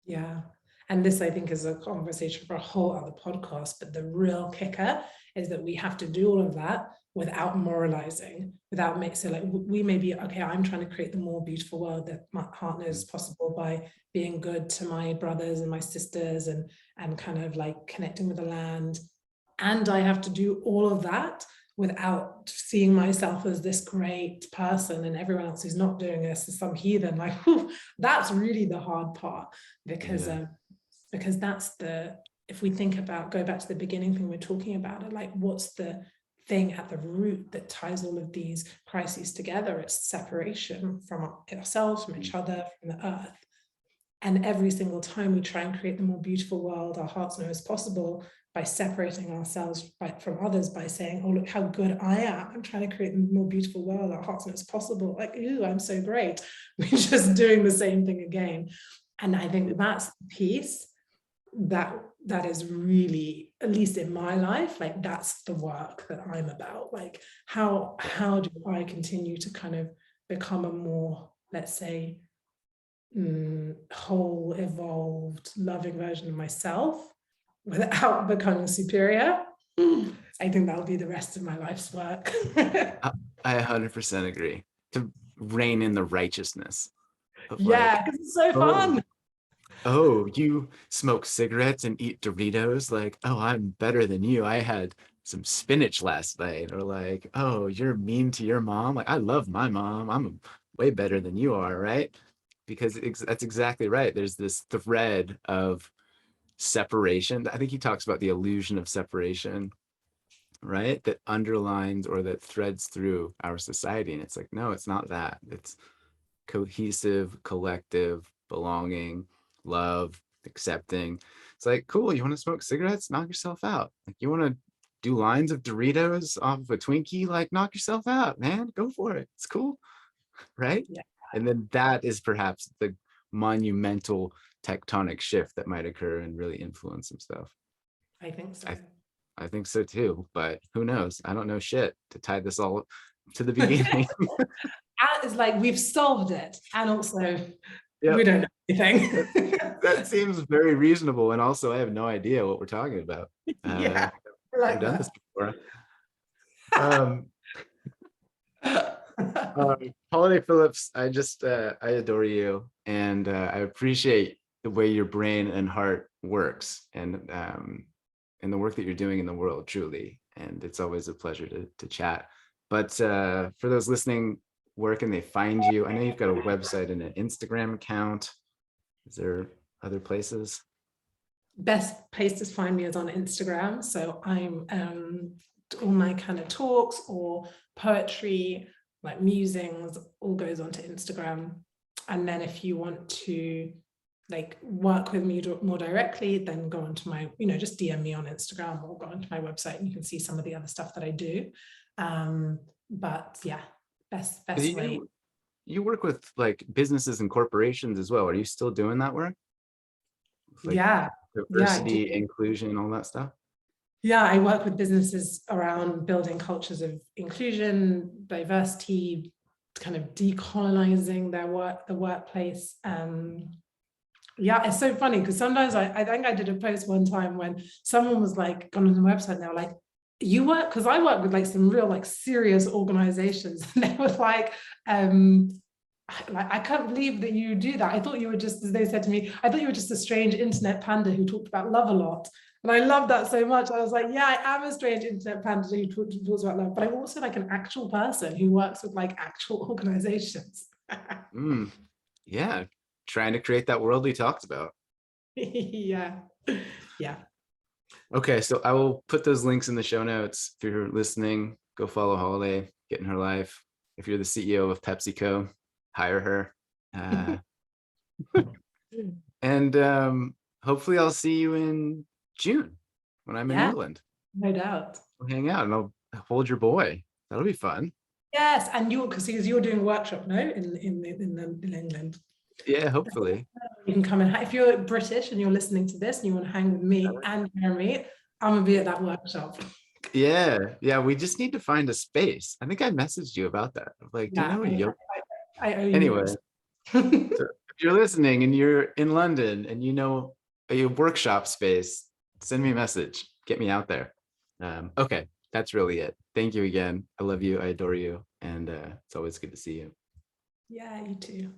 Yeah. And this, I think, is a conversation for a whole other podcast. But the real kicker is that we have to do all of that without moralizing, without so like we may be, okay, I'm trying to create the more beautiful world that my heart knows is possible by being good to my brothers and my sisters and kind of like connecting with the land. And I have to do all of that without seeing myself as this great person and everyone else who's not doing this is some heathen. Like, whew, that's really the hard part, because that's if we think about, go back to the beginning thing we're talking about, it, like what's the thing at the root that ties all of these crises together? It's separation from ourselves, from each other, from the earth. And every single time we try and create the more beautiful world our hearts know is possible, by separating ourselves from others, by saying, oh, look how good I am, I'm trying to create the more beautiful world our hearts know is possible, like, ooh, I'm so great. We're just doing the same thing again. And I think that's the piece that is really, at least in my life, like that's the work that I'm about. Like how do I continue to kind of become a more, let's say, whole, evolved, loving version of myself without becoming superior? I think that'll be the rest of my life's work. I 100% agree. To rein in the righteousness of Yeah, because it's so fun. Oh, you smoke cigarettes and eat Doritos? Like, oh, I'm better than you. I had some spinach last night. Or like, oh, you're mean to your mom. Like, I love my mom. I'm way better than you are, right? Because that's exactly right. There's this thread of separation. I think he talks about the illusion of separation, right? That underlines or that threads through our society. And it's like, no, it's not that. It's cohesive, collective, belonging, love, accepting. It's like, cool, you want to smoke cigarettes? Knock yourself out. Like, you want to do lines of Doritos off of a Twinkie? Like, knock yourself out, man. Go for it. It's cool, right? Yeah. And then that is perhaps the monumental tectonic shift that might occur and really influence some stuff. I think so. I think so too, but who knows? I don't know shit to tie this all to the beginning. It's like we've solved it, and also Yep. we don't know anything. That seems very reasonable, and also I have no idea what we're talking about. Yeah, like I've done this before. Holiday Phillips, I adore you, and I appreciate the way your brain and heart works, and the work that you're doing in the world, truly. And it's always a pleasure to chat. But for those listening, where can they find you? I know you've got a website and an Instagram account. Is there other places? Best place to find me is on Instagram. So I'm all my kind of talks or poetry, like musings, all goes onto Instagram. And then if you want to like work with me more directly, then go onto my, just DM me on Instagram or go onto my website and you can see some of the other stuff that I do. But yeah, best way. You work with like businesses and corporations as well. Are you still doing that work? Like Yeah. diversity, inclusion, all that stuff? Yeah, I work with businesses around building cultures of inclusion, diversity, kind of decolonizing the workplace. Yeah, it's so funny because sometimes I think I did a post one time when someone was like gone on the website and they were like, you work, because I work with like some real like serious organizations, and they were like, I can't believe that you do that. I thought you were just, as they said to me, I thought you were just a strange internet panda who talked about love a lot. And I love that so much. I was like, yeah, I am a strange internet panda who talks about love, but I'm also like an actual person who works with like actual organizations. Yeah, trying to create that world we talked about. Yeah. Okay, so I will put those links in the show notes. If you're listening, go follow Holiday, get in her life. If you're the CEO of PepsiCo, hire her. And hopefully I'll see you in June when I'm in England. No doubt. We'll hang out and I'll hold your boy. That'll be fun. Yes, and because you're doing a workshop, no, in England. Yeah, hopefully. You can come and if you're British and you're listening to this and you want to hang with me and Jeremy, I'm gonna be at that workshop. Yeah, we just need to find a space. I think I messaged you about that. Like, do you Yeah, know a yoga? I owe you Anyway, one. so if you're listening and you're in London and you know a workshop space, send me a message. Get me out there. Okay, that's really it. Thank you again. I love you. I adore you. And it's always good to see you. Yeah, you too.